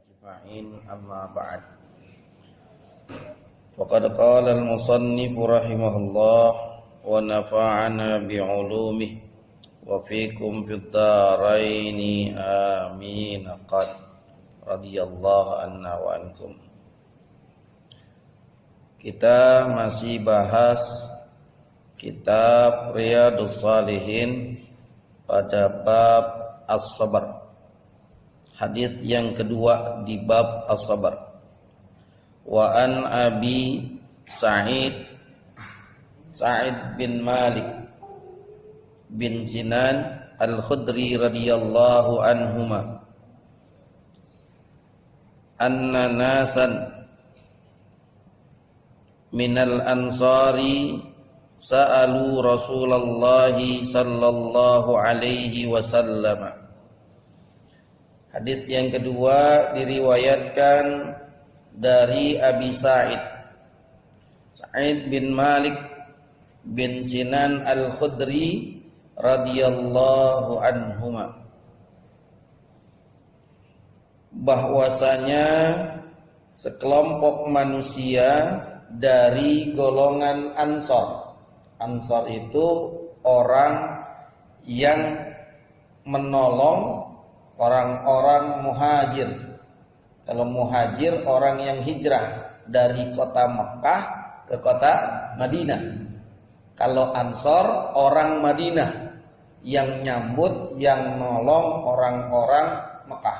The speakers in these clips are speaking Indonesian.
أجمعين أما بعد فقد قال المصنف رحمه الله ونفعنا بعلومه وفيكم في الدارين آمين قد رضي الله عنا وعنكم. Kita masih bahas kitab Riyadhus Shalihin pada bab as-sabr. Hadits yang kedua di bab as-sabr. Wa an Abi Sa'id bin Malik bin Sinan Al-Khudri radhiyallahu anhuma anna nasan minal ansari sa'alu Rasulullah sallallahu alaihi wasallam. Hadits yang kedua diriwayatkan dari Abi Sa'id bin Malik bin Sinan Al-Khudri radhiyallahu anhuma, bahwasanya sekelompok manusia dari golongan Ansor. Ansor itu orang yang menolong orang-orang muhajir. Kalau muhajir orang yang hijrah dari kota Mekah ke kota Madinah. Kalau Ansor orang Madinah yang nyambut, yang menolong orang-orang Mekah.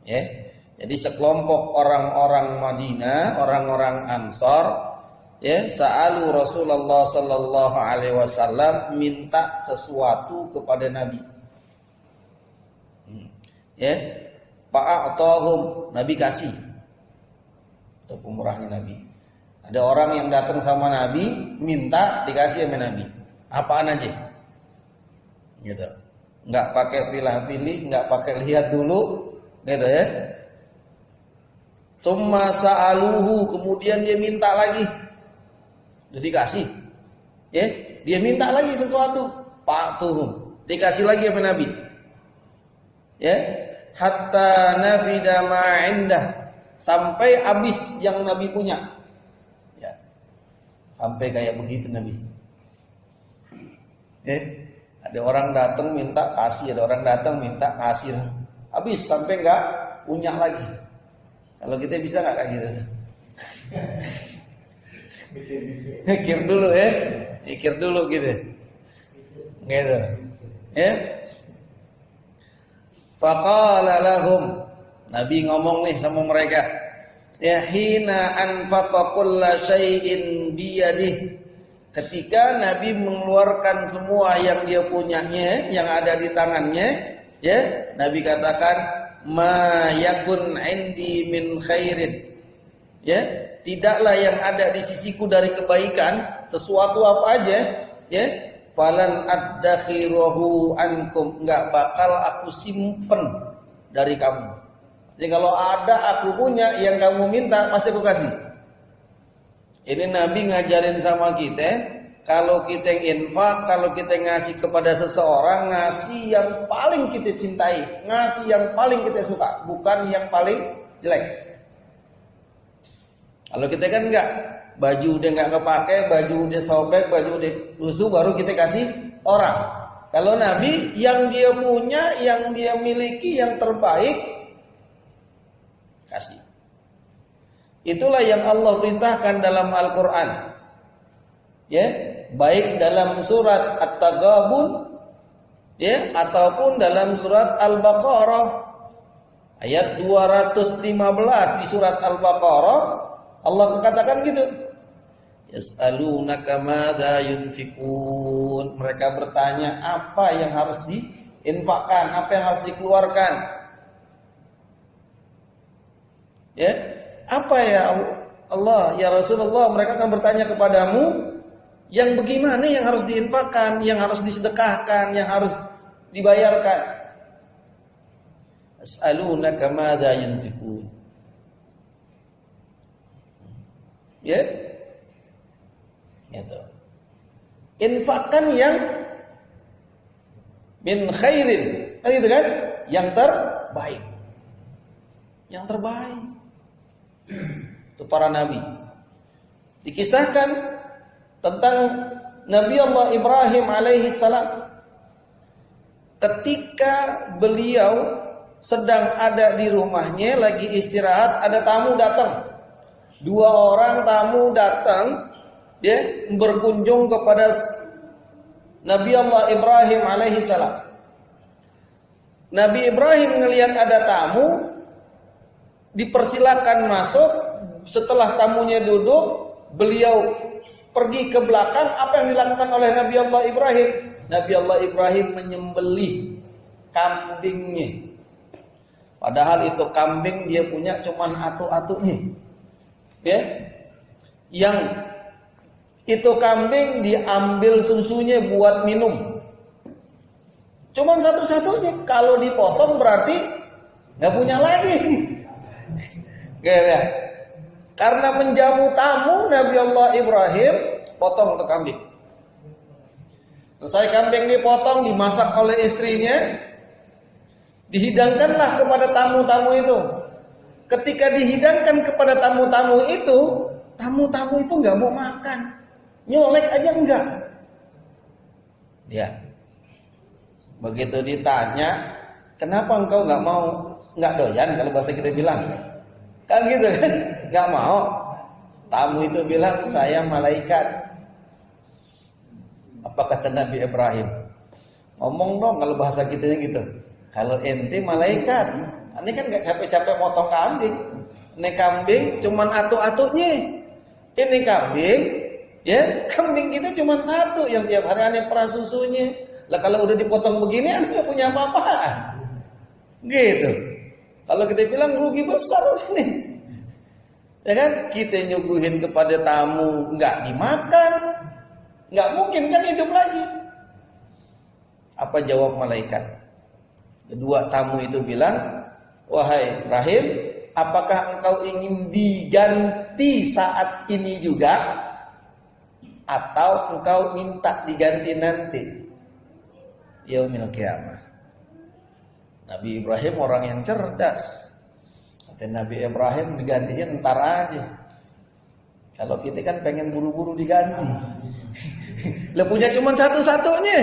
Ya. Jadi sekelompok orang-orang Madinah, orang-orang Ansor, ya, sa'alu Rasulullah sallallahu alaihi wasallam, minta sesuatu kepada Nabi. Ya, fa'atahum, Nabi kasih. Itu pemurahnya Nabi. Ada orang yang datang sama Nabi, minta dikasih sama Nabi. Apaan aja? Gitu. Enggak pakai pilih-pilih, enggak pakai lihat dulu, gitu ya. Summa sa'aluhu, kemudian dia minta lagi. Udah dikasih. Ya, dia minta lagi sesuatu. Fa'atuhum, dikasih lagi sama Nabi. Ya, hatta nafida ma indah, sampai habis yang Nabi punya. Ya. Sampai kayak begitu Nabi. Ya. Ada orang datang minta kasih, ada orang datang minta kasih. Habis sampai enggak punya lagi. Kalau kita bisa enggak kayak gitu? Mikir dulu ya. Mikir dulu gitu. Gitu. Ya. Faqala lahum, Nabi ngomong nih sama mereka, ya hina anfaqa kulla syai'in biyadihi, ketika Nabi mengeluarkan semua yang dia punyanya, yang ada di tangannya, ya, Nabi katakan ma yakun indi min khairin, ya, tidaklah yang ada di sisiku dari kebaikan, sesuatu apa aja, ya, falan addakhirahu ankum, enggak bakal aku simpen dari kamu. Jadi kalau ada aku punya yang kamu minta pasti aku kasih. Ini Nabi ngajarin sama kita, kalau kita infak, kalau kita ngasih kepada seseorang, ngasih yang paling kita cintai, ngasih yang paling kita suka, bukan yang paling jelek. Kalau kita kan enggak, baju udah enggak kepake, baju udah sobek, baju udah lusuh, baru kita kasih orang. Kalau Nabi yang dia punya, yang dia miliki, yang terbaik, kasih. Itulah yang Allah perintahkan dalam Al-Quran. Ya, baik dalam surat At-Taghabun, ya, ataupun dalam surat Al-Baqarah ayat 215 di surat Al-Baqarah. Allah katakan gitu. Yas'alunaka madza yunfikun. Mereka bertanya apa yang harus diinfakkan, apa yang harus dikeluarkan. Ya, apa ya Allah, ya Rasulullah, mereka akan bertanya kepadamu yang bagaimana yang harus diinfakkan, yang harus disedekahkan, yang harus dibayarkan. Yas'alunaka madza yunfikun. Ya, gitu. Infakkan yang min khairin, kan gitu kan? Yang terbaik. yang terbaik. Itu para nabi. Dikisahkan tentang Nabi Allah Ibrahim alaihi salam ketika beliau sedang ada di rumahnya lagi istirahat, ada tamu datang. 2 orang tamu datang, ya, berkunjung kepada Nabi Allah Ibrahim alaihi salam. Nabi Ibrahim ngelihat ada tamu, dipersilakan masuk. Setelah tamunya duduk, beliau pergi ke belakang. Apa yang dilakukan oleh Nabi Allah Ibrahim? Nabi Allah Ibrahim menyembelih kambingnya. Padahal itu kambing dia punya cuman atu-atunya. Ya. Yang itu kambing diambil susunya buat minum. Cuman satu-satunya. Kalau dipotong berarti nggak punya lagi. Gak. Karena menjamu tamu, Nabi Allah Ibrahim potong tuh kambing. Selesai kambing dipotong, dimasak oleh istrinya, dihidangkanlah kepada tamu-tamu itu. Ketika dihidangkan kepada tamu-tamu itu nggak mau makan, nyolek aja enggak. Ya, begitu ditanya, kenapa engkau nggak doyan kalau bahasa kita bilang, kan gitu kan, nggak mau. Tamu itu bilang, saya malaikat. Apa kata Nabi Ibrahim? Ngomong dong kalau bahasa kitanya gitu. Kalau ente malaikat, ini kan gak capek-capek motong kambing. Ini kambing cuman atu-atunya. Ini kambing, ya kambing kita cuman satu yang tiap hari aneh perah susunya. Lah kalau udah dipotong begini, aneh gak punya apa-apaan. Gitu. Kalau kita bilang rugi besar ini, ya kan? Kita nyuguhin kepada tamu nggak dimakan, nggak mungkin kan hidup lagi. Apa jawab malaikat? Kedua tamu itu bilang, wahai Ibrahim, apakah engkau ingin diganti saat ini juga, atau engkau minta diganti nanti yaumil qiyamah? Nabi Ibrahim orang yang cerdas. Kata Nabi Ibrahim, digantinya ntar aja. Kalau kita kan pengen buru-buru diganti. Lah punya cuma satu-satunya.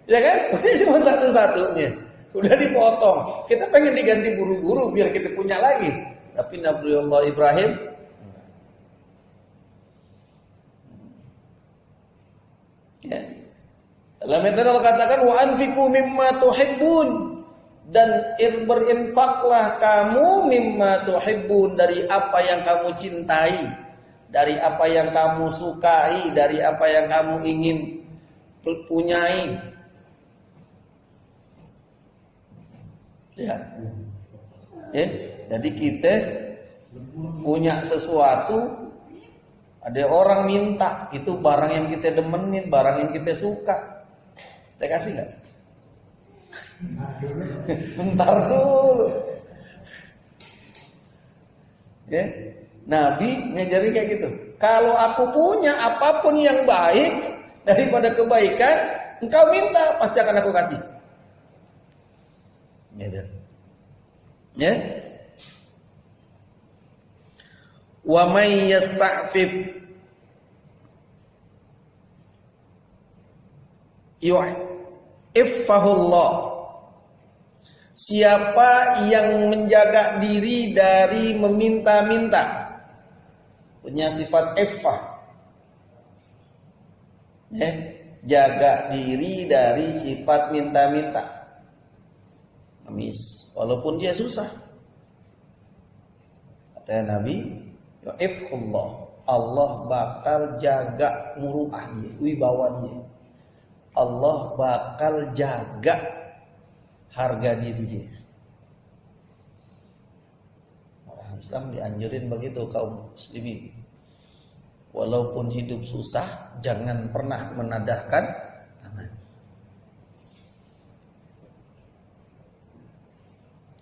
Ya kan? Punya cuma satu-satunya. Udah dipotong. Kita pengen diganti buru-buru biar kita punya lagi. Tapi Nabi Allah Ibrahim ya. Dalam ayat Allah katakan wa anfiqu mimma tuhibbun, dan berinfaklah kamu mimma tuhibbun, dari apa yang kamu cintai, dari apa yang kamu sukai, dari apa yang kamu ingin punyai. Ya. Jadi kita punya sesuatu, ada orang minta, itu barang yang kita demenin, barang yang kita suka, kita kasih nggak? Bentar dulu. Ya. Nabi ngajarin kayak gitu. Kalau aku punya apapun yang baik daripada kebaikan, engkau minta, pasti akan aku kasih. Ya. Wa may yasta'fif yu'ifahullah. Siapa yang menjaga diri dari meminta-minta, punya sifat iffah, ya, jaga diri dari sifat minta-minta, ngemis walaupun dia susah. Kata Nabi, yu'ifahullah, Allah bakal jaga muruah dia, wibawa dia. Allah bakal jaga harga diri dia. Orang Islam dianjurin begitu kaum muslimin. Walaupun hidup susah, jangan pernah menadahkan tangan.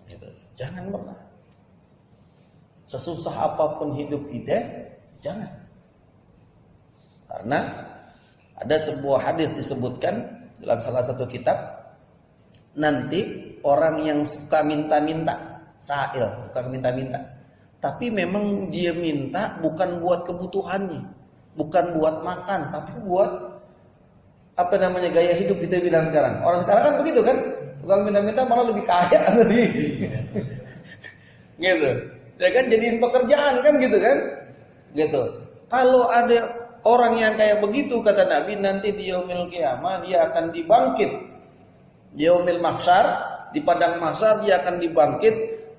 Gitu. Jangan pernah. Sesusah apapun hidup kita, jangan. Karena ada sebuah hadis disebutkan dalam salah satu kitab, nanti orang yang suka minta-minta, Sa'il, tukang minta-minta. Tapi memang dia minta bukan buat kebutuhannya, bukan buat makan, tapi buat gaya hidup kita bilang sekarang. Orang sekarang kan begitu kan, tukang minta-minta malah lebih kaya tadi. Gitu. Ya kan jadiin pekerjaan kan gitu kan? Gitu. Kalau ada orang yang kayak begitu kata Nabi, nanti di yaumil qiyamah dia akan dibangkit. Yaumil mahsyar, di padang mahsyar dia akan dibangkit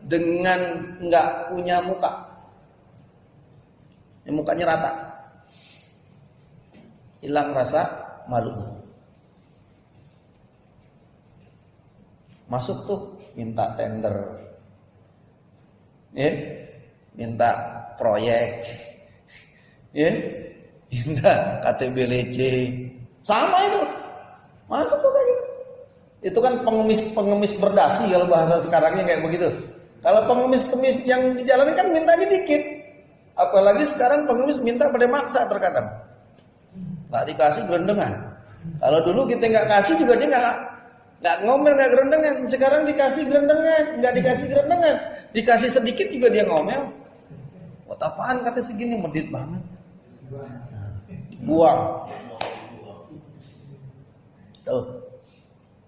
dengan enggak punya muka. Mukanya rata. Hilang rasa malu. Masuk tuh minta tender. Ya, minta proyek. Ya, minta KTBLC. Sama itu. Masuk tuh kayak gitu. Itu kan pengemis berdasi kalau bahasa sekarangnya kayak begitu. Kalau pengemis-kemis yang di jalan kan mintanya dikit. Apalagi sekarang pengemis minta pada maksa terkadang. Nggak dikasih gerendengan. Kalau dulu kita nggak kasih juga dia nggak ngomel, nggak gerendengan. Sekarang dikasih gerendengan, nggak dikasih gerendengan. Dikasih sedikit juga dia ngomel. Buat apaan kata segini, medit banget. Buang. Tuh.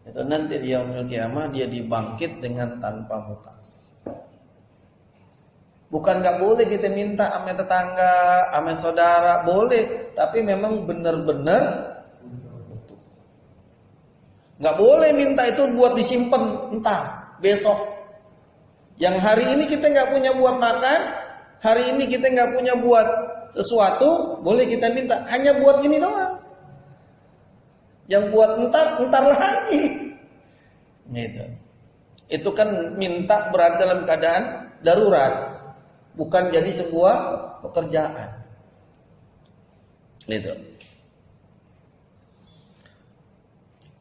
Itu nanti di yaumil qiyamah dia dibangkit dengan tanpa muka. Bukan nggak boleh kita minta sama tetangga, sama saudara, boleh, tapi memang benar-benar butuh. Nggak boleh minta itu buat disimpan entar besok. Yang hari ini kita nggak punya buat makan, hari ini kita nggak punya buat sesuatu, boleh kita minta hanya buat ini doang. Yang buat entar lagi. Gitu. Itu kan minta berada dalam keadaan darurat. Bukan jadi sebuah pekerjaan. Gitu.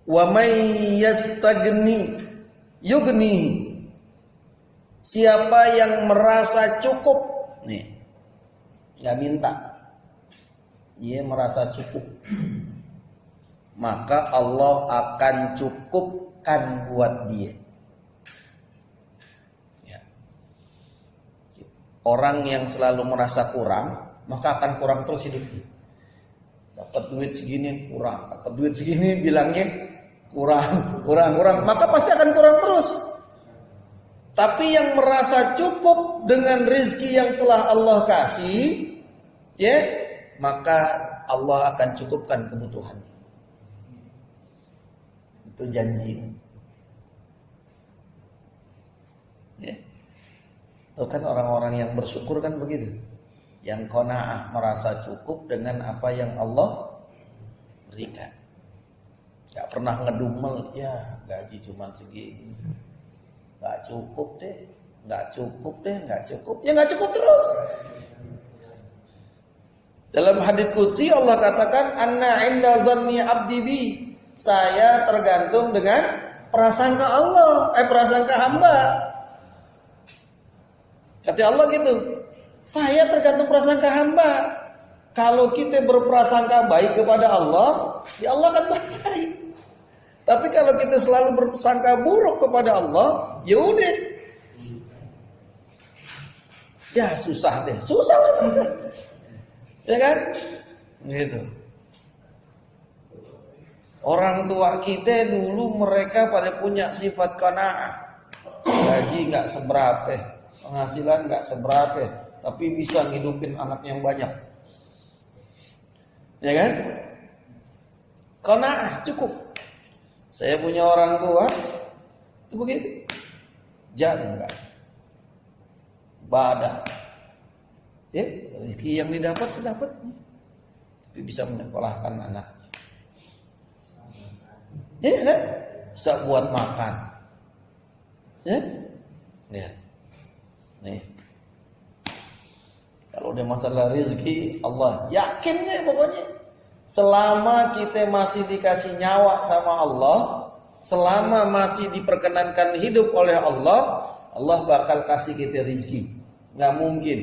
Wa may yastagni yugni. Siapa yang merasa cukup, nih, enggak minta. Dia merasa cukup. Maka Allah akan cukupkan buat dia. Orang yang selalu merasa kurang, maka akan kurang terus hidupnya. Dapat duit segini kurang, dapat duit segini bilangnya kurang. Maka pasti akan kurang terus. Tapi yang merasa cukup dengan rezeki yang telah Allah kasih, ya, maka Allah akan cukupkan kebutuhannya. Itu janji. Ya. Itu kan orang-orang yang bersyukur kan begitu. Yang qanaah, merasa cukup dengan apa yang Allah berikan. Gak pernah ngedumel, ya gaji cuma segini. Gak cukup deh. Ya gak cukup terus. Dalam hadits qudsi Allah katakan, Anna inda zanni abdi bi. Saya tergantung dengan prasangka Allah, prasangka hamba. Kata Allah gitu, saya tergantung prasangka hamba. Kalau kita berprasangka baik kepada Allah, ya Allah akan baik. Tapi kalau kita selalu berprasangka buruk kepada Allah, ya udah. Ya susah deh, susah. Ya kan? Gitu. Orang tua kita dulu mereka pada punya sifat qanaah. Gaji enggak seberapa. Penghasilan nggak seberapa, tapi bisa ngidupin anak yang banyak, ya kan? Qanaah cukup. Saya punya orang tua itu begitu, jangan nggak, badak, ya rezeki yang didapat sedapat, tapi bisa menyekolahkan anak, ya kan? Bisa buat makan, ya. Nih, kalau udah masalah rezeki, Allah yakin deh pokoknya. Selama kita masih dikasih nyawa sama Allah, selama masih diperkenankan hidup oleh Allah, Allah bakal kasih kita rezeki. Nggak mungkin.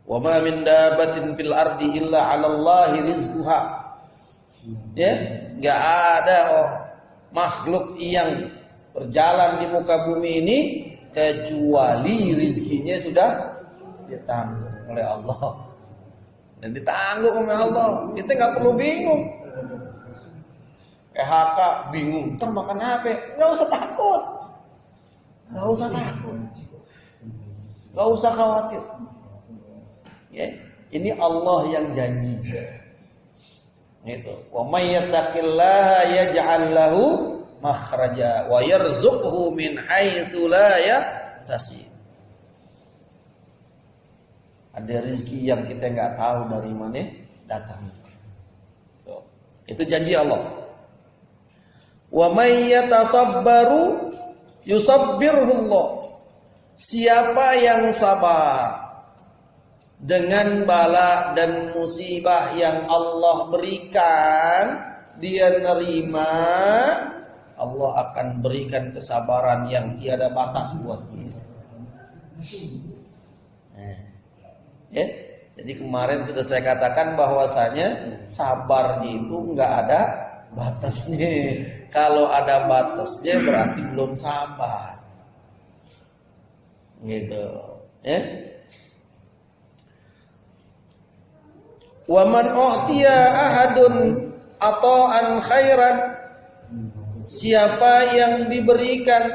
Wa ma min dabatin fil ardi illa 'ala Allahi rizquha. Ya, nggak ada makhluk yang berjalan di muka bumi ini kecuali rizkinya sudah ditanggung oleh Allah. Dan ditanggung oleh Allah. Kita nggak perlu bingung. PHK bingung, termakan apa? Nggak usah takut. Nggak usah takut. Nggak usah khawatir. Ya, ini Allah yang janji. Gitu. Wa may yattaqillaha yaj'al lahu makhraja wa yarzuqhu min haitsu la yahtasib. Ada rezeki yang kita enggak tahu dari mana datang. Tuh. Itu janji Allah. Wa may yatasabbaru yusabbirhullah. Siapa yang sabar dengan bala dan musibah yang Allah berikan, dia nerima, Allah akan berikan kesabaran yang tiada batas buat dia. Ya, jadi kemarin sudah saya katakan bahwasanya sabar itu nggak ada batasnya. Kalau ada batasnya berarti belum sabar. Gitu, ya. Wa man u'tiya ahadun ata'an khairan, siapa yang diberikan,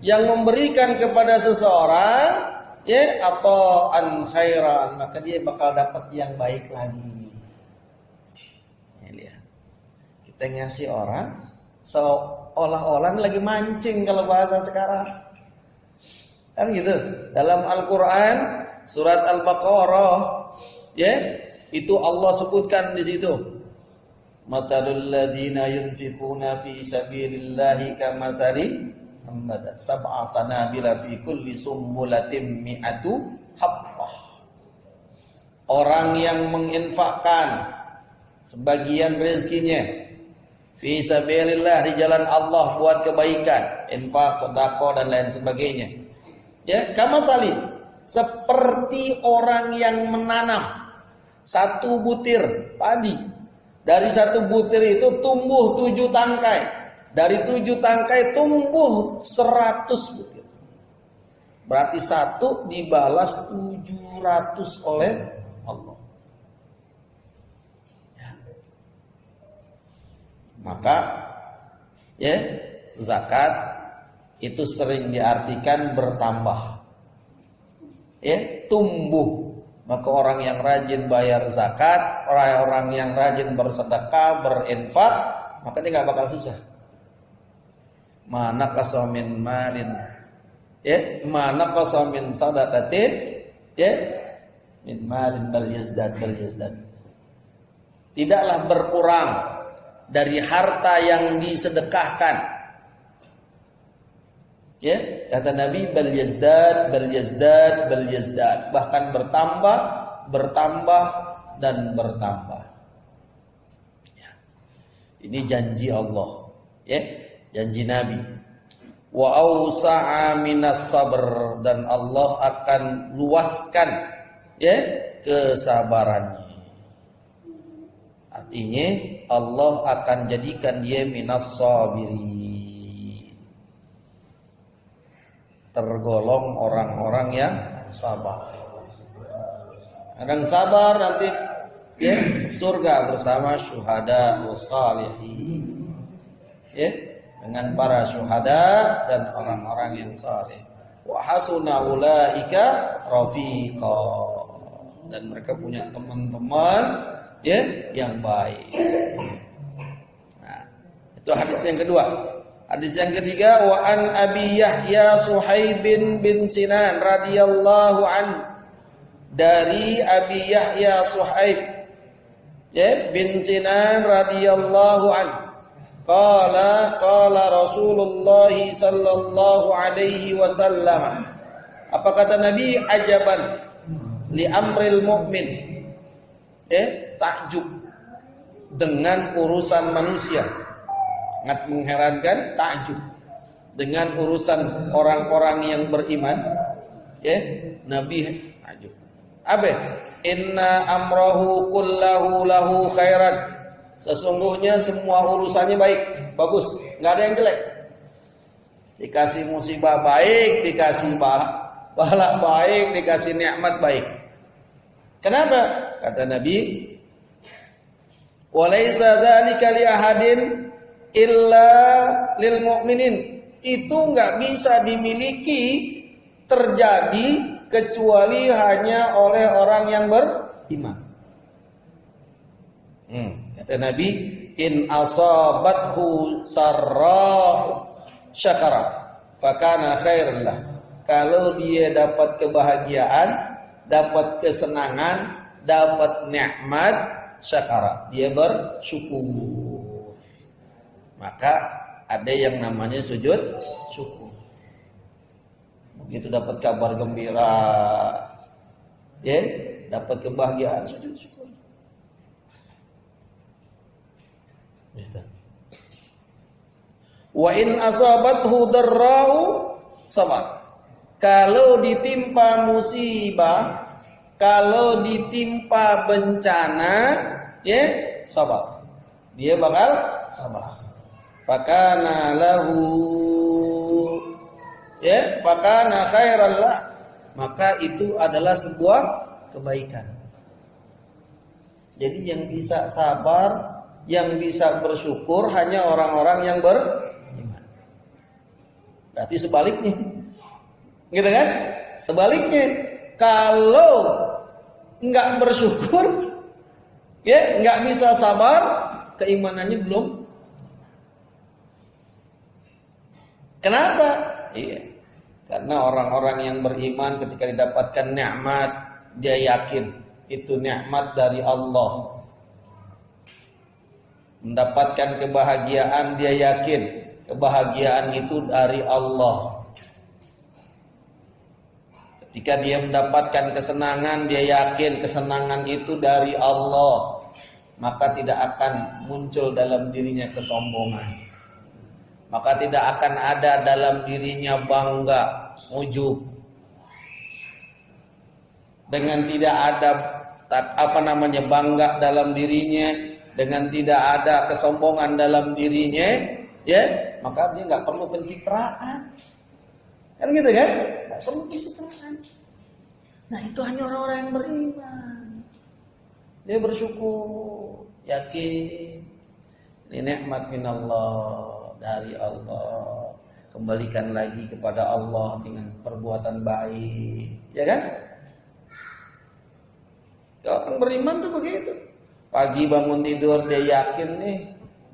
yang memberikan kepada seseorang ya ata'an khairan, maka dia bakal dapat yang baik lagi. Ya, lihat. Kita ngasih orang seolah-olah lagi mancing kalau bahasa sekarang. Kan gitu. Dalam Al-Qur'an surat Al-Baqarah ya, itu Allah sebutkan di situ. Matalul ladzina yunfiquna fi sabilillahi kamathali hambatat sab'a sanabila fi kulli sumbulatin mi'atu habbah. Orang yang menginfakkan sebagian rezekinya fi sabilillah, di jalan Allah buat kebaikan, infak, sedekah dan lain sebagainya. Ya, kamathali, seperti orang yang menanam satu butir padi. Dari satu butir itu tumbuh 7 tangkai. Dari 7 tangkai tumbuh 100 butir. Berarti satu dibalas 700 oleh Allah. Ya. Maka ya, zakat itu sering diartikan bertambah. Ya, tumbuh. Maka orang yang rajin bayar zakat, orang yang rajin bersedekah, berinfak, maka dia nggak bakal susah. Mana qasamin malin, ya, mana qasamin sadaqatin, ya, min malin bal yazdad. Tidaklah berkurang dari harta yang disedekahkan. Ya, kata Nabi bal yazdad, bahkan bertambah dan bertambah. Ya. Ini janji Allah, ya, janji Nabi. Wa ausa'a minas sabr, dan Allah akan luaskan ya kesabarannya. Artinya Allah akan jadikan dia minas sabirin, tergolong orang-orang yang sabar. Kadang sabar nanti ya surga bersama syuhada wassalihin. Ya, dengan para syuhada dan orang-orang yang saleh. Wa hasuna ulaika rafiqa, dan mereka punya teman-teman ya yang baik. Nah, itu hadis yang kedua. Hadis yang ketiga, wa an Abi Yahya Suhaib bin Sinan radhiyallahu an, dari Abi Yahya Suhaib ya bin Sinan radhiyallahu an, qala Rasulullah sallallahu alaihi wasallam, apa kata Nabi, ajaban li amril mu'min, takjub dengan urusan manusia. Sangat mengherankan, takjub dengan urusan orang-orang yang beriman. Ya, Nabi takjub. Apa? Inna amrahu kullahu lahu khairan. Sesungguhnya semua urusannya baik, bagus, nggak ada yang jelek. Dikasih musibah baik, dikasih bala baik, dikasih nikmat baik. Kenapa? Kata Nabi, "Walaisa dzalika li ahadin illa lil mu'minin." Itu enggak bisa dimiliki, terjadi kecuali hanya oleh orang yang beriman. Kata Nabi, "In asabathu sarra syakara fakana khairan lah." Kalau dia dapat kebahagiaan, dapat kesenangan, dapat nikmat, syakara, dia bersyukur. Maka ada yang namanya sujud syukur. Begitu dapat kabar gembira, ya, dapat kebahagiaan, sujud syukur. Wa in asabathu darra'u sabar. Kalau ditimpa musibah, kalau ditimpa bencana, ya, sabar. Dia bakal sabar. Fakana lahu, ya, fakana khairan lah. Maka itu adalah sebuah kebaikan. Jadi yang bisa sabar, yang bisa bersyukur hanya orang-orang yang beriman. Berarti sebaliknya, gitu kan? Sebaliknya, kalau nggak bersyukur, ya, nggak bisa sabar, keimanannya belum. Kenapa? Iya, karena orang-orang yang beriman ketika didapatkan nikmat, dia yakin itu nikmat dari Allah. Mendapatkan kebahagiaan, dia yakin kebahagiaan itu dari Allah. Ketika dia mendapatkan kesenangan, dia yakin kesenangan itu dari Allah. Maka tidak akan muncul dalam dirinya kesombongan. Maka tidak akan ada dalam dirinya bangga, ujub. Dengan tidak ada bangga dalam dirinya, dengan tidak ada kesombongan dalam dirinya, ya, maka dia nggak perlu pencitraan. Kan gitu kan? Nggak perlu pencitraan. Nah, itu hanya orang-orang yang beriman. Dia bersyukur, yakin ini nikmat minallah, dari Allah. Kembalikan lagi kepada Allah dengan perbuatan baik, ya kan? Orang beriman tuh begitu. Pagi bangun tidur dia yakin nih,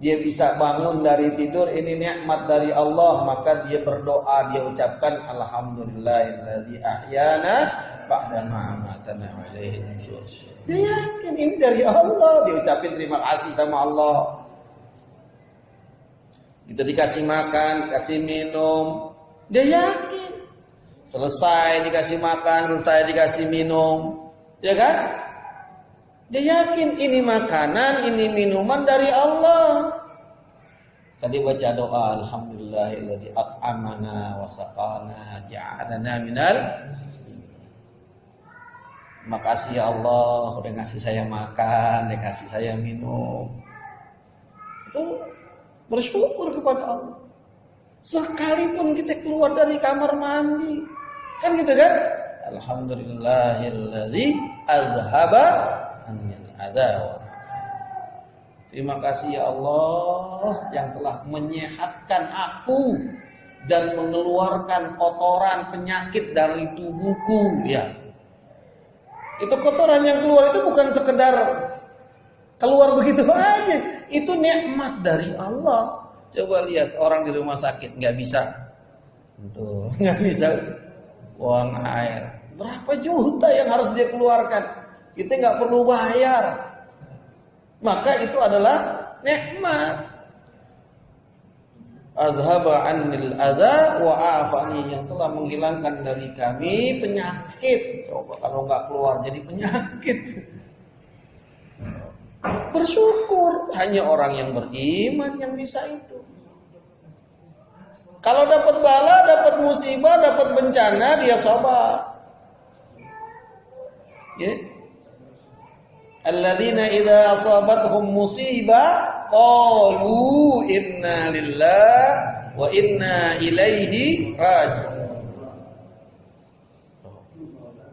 dia bisa bangun dari tidur, ini nikmat dari Allah, maka dia berdoa, dia ucapkan alhamdulillahilladzi ahyana ba'da ma amatana wa ilaihi nusyur. Dia yakin ini dari Allah, dia ucapin terima kasih sama Allah. Kita dikasih makan, kasih minum, dia yakin. Selesai dikasih makan, selesai dikasih minum, ya kan? Dia yakin ini makanan, ini minuman dari Allah. Tadi baca doa, alhamdulillahilladzi at'amana wa saqana ja'alana minal muslimin. Makasih ya Allah udah ngasih saya makan, udah ngasih saya minum. Itu bersyukur kepada Allah. Sekalipun kita keluar dari kamar mandi, kan gitu kan? Alhamdulillahilladzi azhaba anil adza. Terima kasih ya Allah yang telah menyehatkan aku dan mengeluarkan kotoran penyakit dari tubuhku, ya. Itu kotoran yang keluar itu bukan sekedar keluar begitu aja. Itu nikmat dari Allah. Coba lihat orang di rumah sakit nggak bisa, nggak bisa buang air. Berapa juta yang harus dia keluarkan? Kita nggak perlu bayar. Maka itu adalah nikmat. Azhaba anil adza wa afani, yang telah menghilangkan dari kami penyakit. Coba kalau nggak keluar jadi penyakit. Bersyukur, hanya orang yang beriman yang bisa itu. Kalau dapat bala, dapat musibah, dapat bencana, dia sabar. Ya. Alladzina idza asabatuhum musibah qalu inna lillahi wa inna ilaihi raji'un.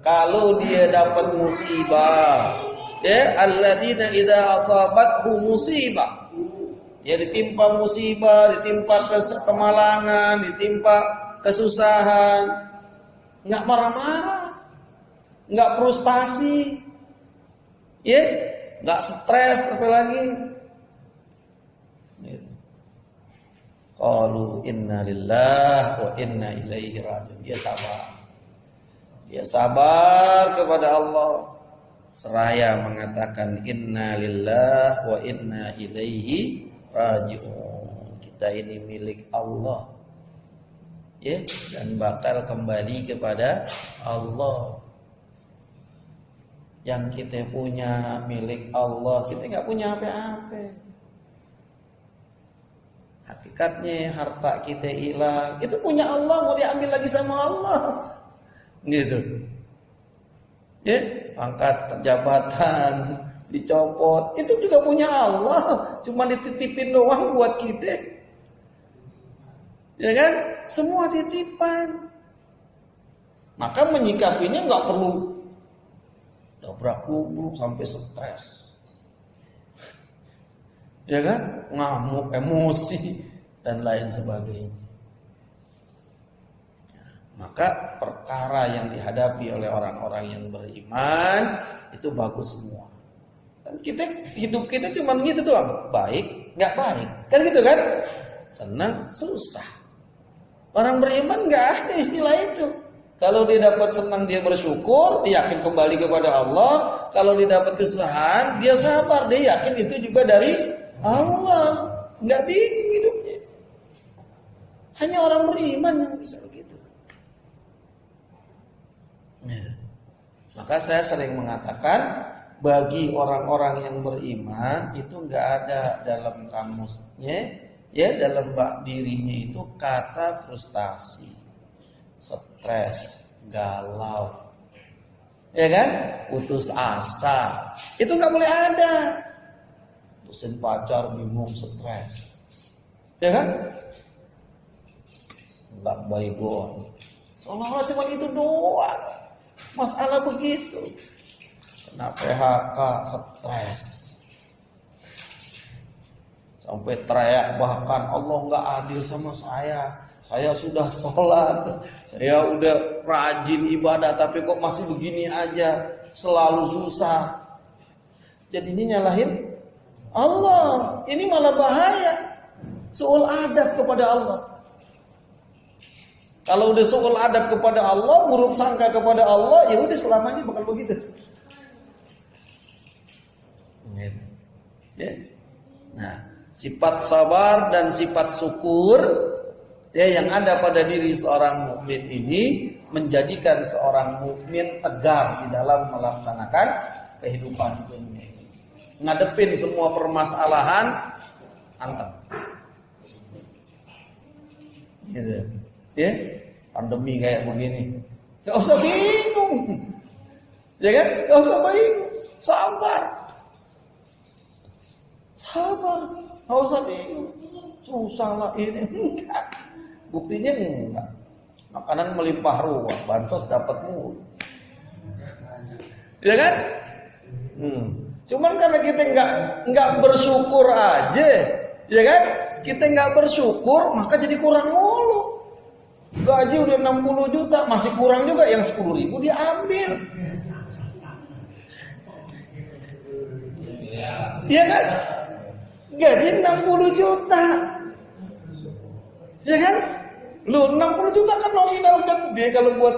Kalau dia dapat musibah, ya alladzina idza asabathu musibah, ya ditimpa musibah, ditimpa kemalangan, ditimpa kesusahan, enggak marah-marah, enggak frustasi, ya, enggak stres apalagi. Qalu inna lillahi wa inna ilaihi raji'un. Dia sabar. Dia sabar kepada Allah. Seraya mengatakan inna lillahi wa inna ilaihi raji'un. Kita ini milik Allah. Ya, dan bakal kembali kepada Allah. Yang kita punya milik Allah, kita enggak punya apa-apa. Hakikatnya harta kita hilang, itu punya Allah, mau diambil lagi sama Allah. Gitu. Ya, pangkat jabatan dicopot, itu juga punya Allah, cuma dititipin doang buat kita. Ya kan? Semua titipan. Maka menyikapinya enggak perlu dobrak lubuk sampai stres. Ya kan? Ngamuk, emosi dan lain sebagainya. Maka perkara yang dihadapi oleh orang-orang yang beriman itu bagus semua. Dan kita hidup kita cuma gitu doang, baik, enggak baik. Kan gitu kan? Senang, susah. Orang beriman enggak ada istilah itu. Kalau dia dapat senang dia bersyukur, dia yakin kembali kepada Allah. Kalau dia dapat kesusahan, dia sabar, dia yakin itu juga dari Allah. Enggak bingung hidupnya. Hanya orang beriman yang bisa begitu. Ya. Maka saya sering mengatakan, bagi orang-orang yang beriman itu enggak ada dalam kamusnya, ya dalam bak dirinya itu kata frustasi, stres, galau, ya kan, putus asa, itu nggak boleh ada. Putusin pacar bingung, stres, ya kan, nggak baygon, seolah-olah cuma itu doang, masalah begitu. Kena PHK, stres, sampai teriak bahkan Allah nggak adil sama saya. Saya sudah sholat, saya udah rajin ibadah, tapi kok masih begini aja, selalu susah. Jadinya nyalahin Allah. Ini malah bahaya. Su'ul adab kepada Allah. Kalau udah su'ul adab kepada Allah, buruk sangka kepada Allah, ya udah selamanya bakal begitu. Ya. Nah, sifat sabar dan sifat syukur, ya, yang ada pada diri seorang mukmin ini menjadikan seorang mukmin tegar di dalam melaksanakan kehidupan dunia. Ngadepin semua permasalahan anteng. Gitu. Ya, pandemi kayak begini. Enggak usah bingung. Ya kan? Enggak usah bingung. Sabar. Sabar. Enggak usah bingung. Susah lah ini. Enggak. Buktinya enggak. Makanan melimpah ruah, bansos dapat mulu. Ya kan? Cuman karena kita enggak bersyukur aja, ya kan? Kita enggak bersyukur, maka jadi kurang mulu. Gaji udah 60 juta, masih kurang juga, yang 10.000 diambil. Ya kan? Gaji 60 juta. Ya kan? Lu 60 juta kan nominal gede kalau buat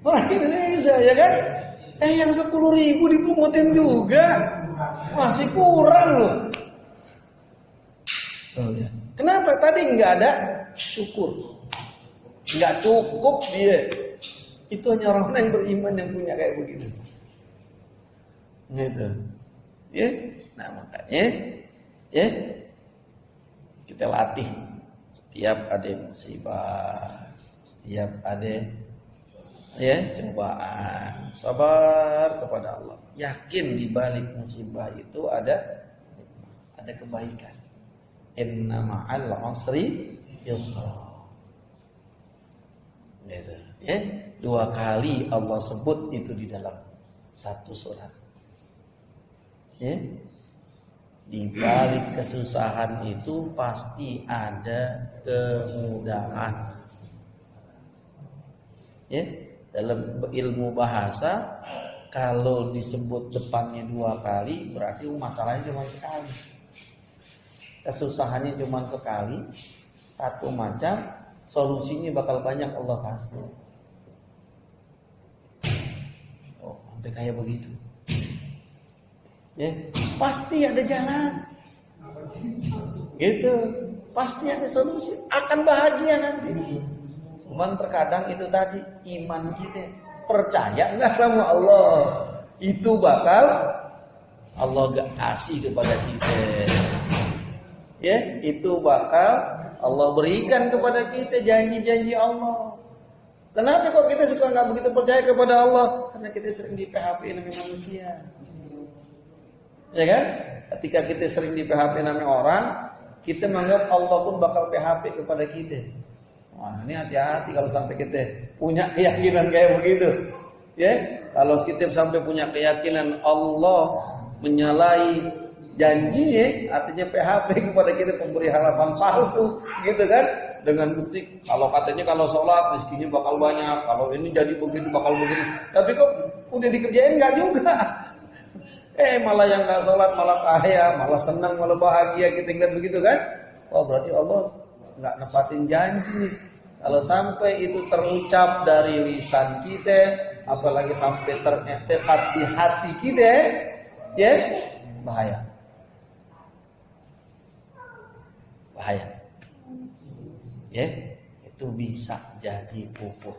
orang Indonesia, ya kan? Yang 10.000 dipungutin juga, masih kurang loh. Kenapa? Tadi nggak ada syukur, nggak cukup dia. Itu hanya orang yang beriman yang punya kayak begitu. Gitu. Ya, nah makanya, ya kita latih. Setiap ada musibah, setiap ada cobaan, sabar kepada Allah. Yakin di balik musibah itu ada ada kebaikan. Inna ma'al usri yusra. Gitu. Ya, 2 kali Allah sebut itu di dalam satu surat. Ya. Di balik kesusahan itu pasti ada kemudahan. Ya, dalam ilmu bahasa kalau disebut depannya 2 kali berarti masalahnya cuma sekali. Kesusahannya cuma sekali, satu macam, solusinya bakal banyak Allah kasih. Oh, sampai kayak begitu. Ya, pasti ada jalan. Gitu. Pasti ada solusi, akan bahagia nanti. Cuman terkadang itu tadi iman kita, percaya enggak sama Allah, itu bakal Allah gak kasih kepada kita. Ya, itu bakal Allah berikan kepada kita janji-janji Allah. Kenapa kok kita suka nggak begitu percaya kepada Allah? Karena kita sering di PHP namanya manusia. Ya kan? Ketika kita sering di PHP namanya orang, kita menganggap Allah pun bakal PHP kepada kita. Wah, ini hati-hati kalau sampai kita punya keyakinan kayak begitu. Ya, kalau kita sampai punya keyakinan Allah menyalahi janjinya, artinya PHP kepada kita, pemberi harapan palsu, gitu kan? Dengan bukti kalau katanya kalau sholat rezekinya bakal banyak, kalau ini jadi begitu bakal begini. Tapi kok udah dikerjain nggak juga? Malah yang nggak sholat malah kaya, malah senang, malah bahagia, kita ingat begitu kan? Oh, berarti Allah nggak nepatin janji. Kalau sampai itu terucap dari lisan kita, apalagi sampai tepat di hati kita, ya bahaya. Bahaya. Ya, itu bisa jadi kufur.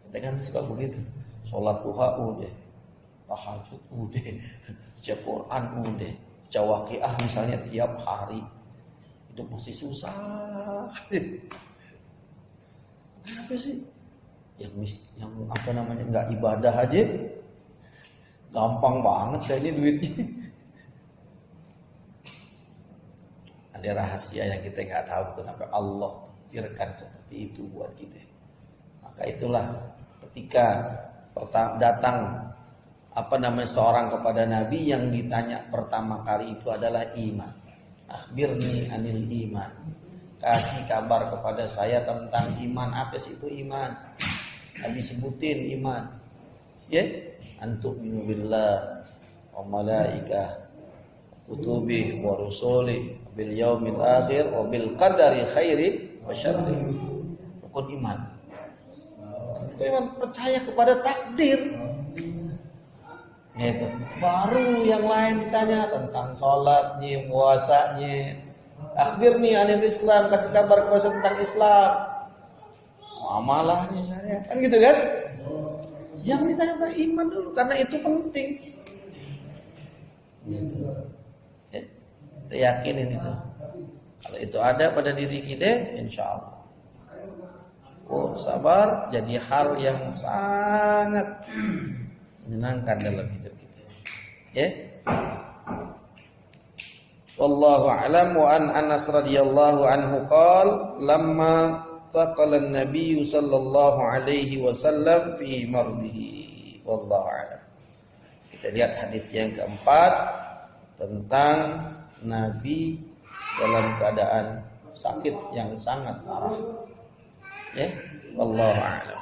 Kita kan suka begitu. Sholat duha udah, tahajud udah, baca Quran udah, baca waqiah misalnya tiap hari. Itu masih susah. Apa sih? Yang apa namanya nggak ibadah aja, gampang banget kayaknya duitnya. Ada rahasia yang kita nggak tahu kenapa Allah takdirkan seperti itu buat kita. Maka itulah ketika datang seorang kepada Nabi yang ditanya pertama kali itu adalah iman. Akhbirni anil iman. Kasih kabar kepada saya tentang iman. Apa sih itu iman? Nabi sebutin iman. Ya, antu'minu billah wa malaikah kutubi wa rusuli bil yaumil akhir wa bil qadari khairi wa syarri. Rukun iman. Iman percaya kepada takdir. Gitu. Baru yang lain ditanya tentang sholatnya, puasanya. Akhbirni anil Islam, kasih kabar kepada saya tentang Islam. Amalahnya syariat. Kan gitu kan? Yang ditanya tentang iman dulu karena itu penting. Gitu. Ya, kita yakinin itu. Kalau itu ada pada diri kita, insya Allah. Sabar jadi hal yang sangat menyenangkan dalam hidup kita. Ya. Wallahu a'lam. Wa an Anas radhiyallahu anhu qala lamma taqala an-nabiy sallallahu alaihi wasallam fi mardihi. Wallahu a'lam. Kita lihat hadis yang keempat tentang Nabi dalam keadaan sakit yang sangat parah. Ya, wallahu a'lam.